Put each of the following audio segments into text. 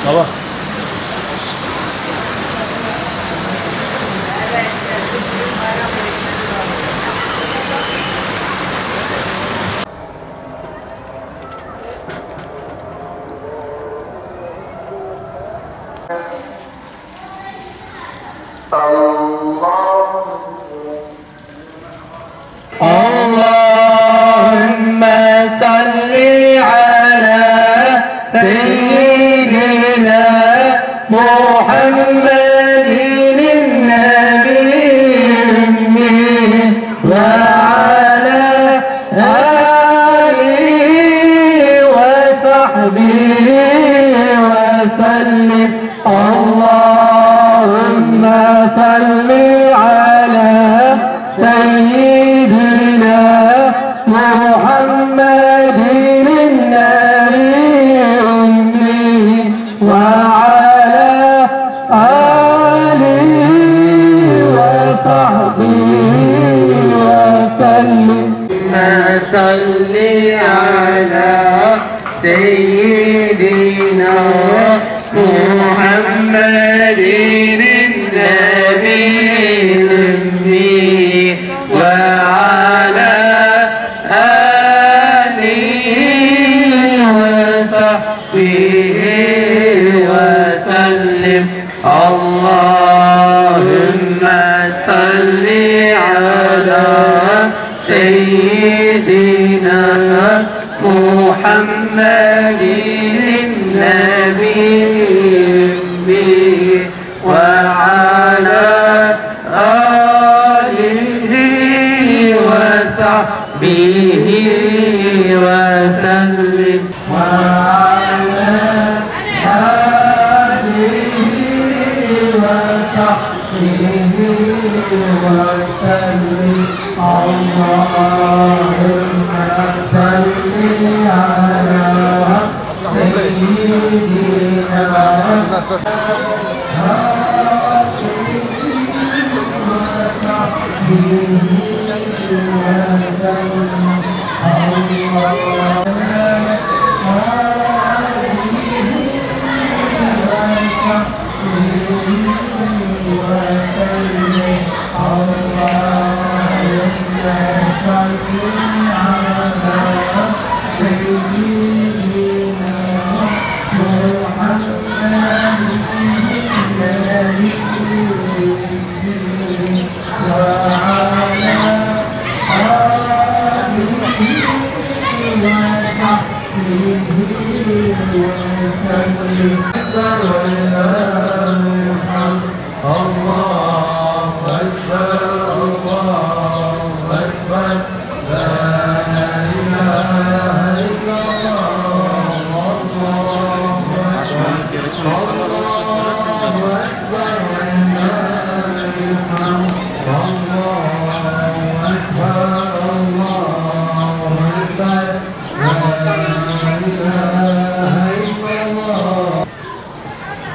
Tamam. اللهم صل على سيدنا محمد النبي وعلى آله وصحبه وسلم. اللهم صل على سيدنا محمد النبي وعلى آله وصحبه وسلم. صل على سيدنا محمد النبي وعلى آله وصحبه وسلم. اللهم صل على سيدنا محمد النبي وعلى آله وصحبه وسلم. وعلى آله وصحبه وسلم. اللهم صل على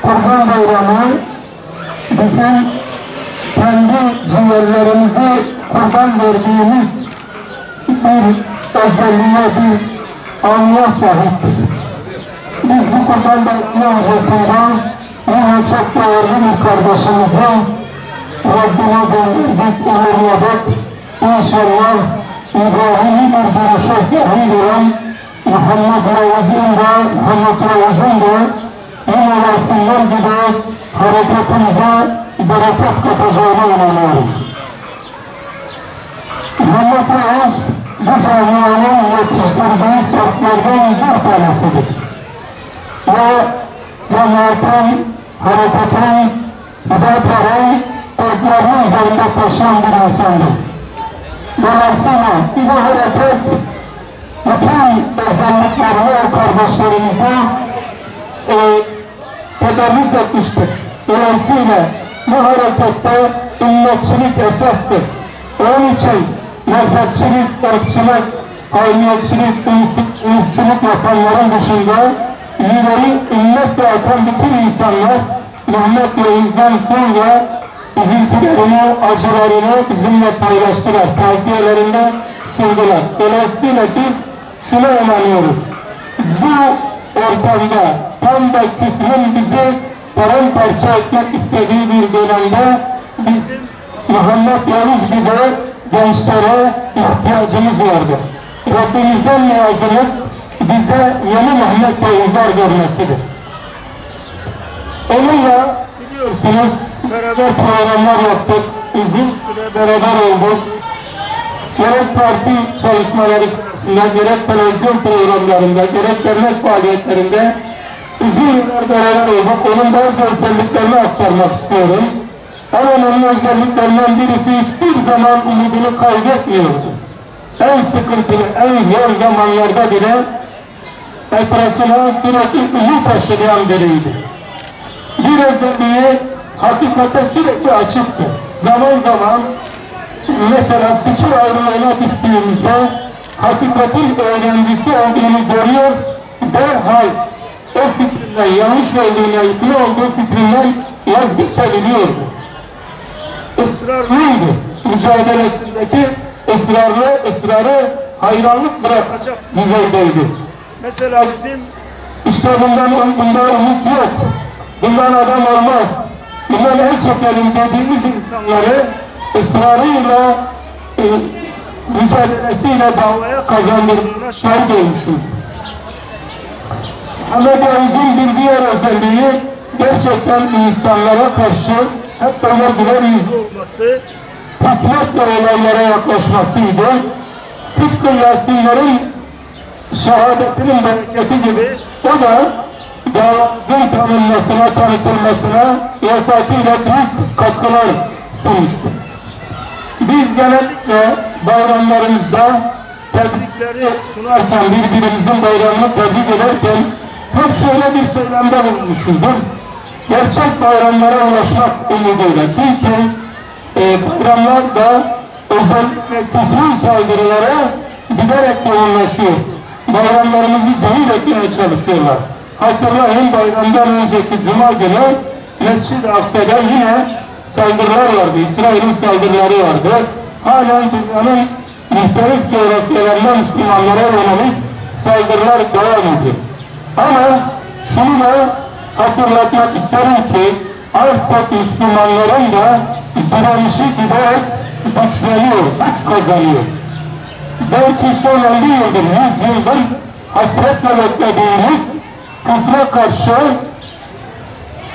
Kurban Bayramı bizim kendi ciğerlerimizi kurban verdiğimiz bir özelliğe, bir anıya sahiptir. Biz bu kurban bayramı öncesinden yine çok değerli bir kardeşimizi Rabbine gönderdik, umurladık. İnşallah İbrahim'i bir duruşa sahip olan Muhammed Ravuz'un da yine Resuller gibi hareketimize bereket katacağına inanıyoruz. Muhammed Ravuz bu camianın yetiştirdiği fertlerden bir tanesidir. Ve cemaatin, hareketin, hidayetlerin ayaklarının üzerinde taşıyan bir insandır. Dolayısıyla bu hareket bütün özelliklerini o kardeşlerimizde tedavüz etmiştir. Dolayısıyla bu harekette ümmetçilik esastır. Onun için mezhepçilik, ırkçılık, kavmiyetçilik, ülfçülük yapanların dışında yüreği ümmetle atan bütün insanlar Muhammed Ravuz'dan sonra üzüntülerini, acılarını bizimle paylaştılar, taziyelerinde sundular. Dolayısıyla biz şuna inanıyoruz. Bu ortamda tam da küfrün bizi paramparça etmek istediği bir dönemde bizim Muhammed Yavuz gibi gençlere ihtiyacımız vardır. Rabbimizden niyazımız bize yeni Muhammed Yavuzlar görmesidir. Onunla biliyorsunuz beraber programlar yaptık, uzun süre beraber olduk. Gerek parti çalışmaları sırasında, gerek televizyon programlarında, gerek dernek faaliyetlerinde uzun yıllar beraber olduk. Onun bazı özelliklerini aktarmak istiyorum. En önemli özelliklerinden birisi hiçbir zaman umudunu kaybetmiyordu. En sıkıntılı, en zor zamanlarda bile etrafına sürekli umut aşılayan biriydi. Bir özelliği hakikate sürekli açıktı. Zaman zaman mesela fikir ayrılığına düştüğümüzde hakikatin öğrencisi olduğunu görüyor, derhal o fikrinden yanlış olduğuna, ikna olduğu fikrinden vazgeçebiliyordu. Israrlıydı. Mücadelesindeki ısrarı hayranlık bırakacak düzeydeydi. Mesela bizim işte bundan umut yok, bundan adam olmaz, bundan el çekelim dediğimiz insanları ısrarıyla, mücadelesiyle davaya kazandırdığına şahit olmuşuz. Muhammed Yavuz'un bir diğer özelliği gerçekten insanlara karşı hep böyle güler yüzlü olması, hikmetle olaylara yaklaşmasıydı. Tıpkı Yasinlerin şehadetinin bereketi gibi o da davamızın tanınmasına, tanıtılmasına vefatıyla büyük katkılar sunmuştur. Biz genellikle bayramlarımızda tebrikleri sunarken, birbirimizin bayramını tebrik ederken hep şöyle bir söylemde bulunmuşuzdur. Gerçek bayramlara ulaşmak umuduyla. Çünkü bayramlar da özellikle küfrün saldırılara giderek yoğunlaşıyor. Bayramlarımızı zehir etmeye çalışıyorlar. Hatırlayın, bayramdan önceki Cuma günü Mescid-i Aksa'da yine saldırılar vardı. İsrail'in saldırıları vardı. Halen dünyanın muhtelif coğrafyalarında Müslümanlara yönelik saldırılar devam ediyor. Ama şunu da hatırlatmak isterim ki artık Müslümanların da direnişi giderek güçleniyor, güç kazanıyor. Belki son 50 yıldır, 100 yıldır hasretle beklediğimiz küfre karşı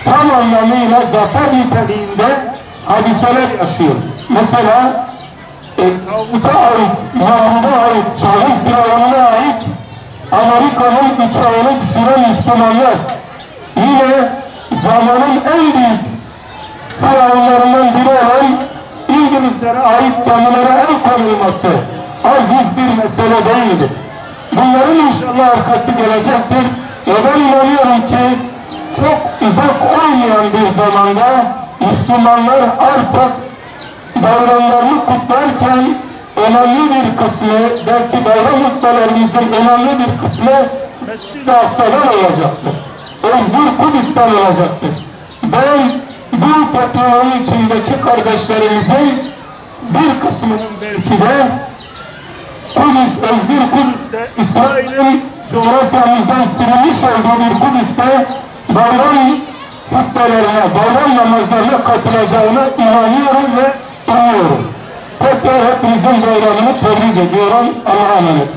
tam anlamıyla zafer niteliğinde hadiseler yaşıyoruz. Mesela Tağut'a ait, Mahmud'a ait, çağın firavununa ait Amerika'nın uçağını düşüren Müslümanlar, yine zamanın en büyük firavunlarından biri olan İngilizlere ait gemilere el konulması aziz bir mesele değildir. Bunların inşallah arkası gelecektir ve ben inanıyorum ki çok uzak olmayan bir zamanda Müslümanlar artık bayramlarını kutlarken önemli bir kısmı, belki bayram mutlularımızın önemli bir kısmı Mescid-i Aksa'dan olacaktır. Özgür Kudüs'ten olacaktır. Ben bu topluluğun içindeki kardeşlerimizin bir kısmının belki de Kudüs, Özgür Kudüs'te, İsrail'in coğrafyamızdan silinmiş olduğu bir Kudüs'te bayram hutbelerine, bayram namazlarına katılacağına inanıyorum ve umuyorum. Tekrar hepinizin bayramını tebrik ediyorum. Allah'a emanet.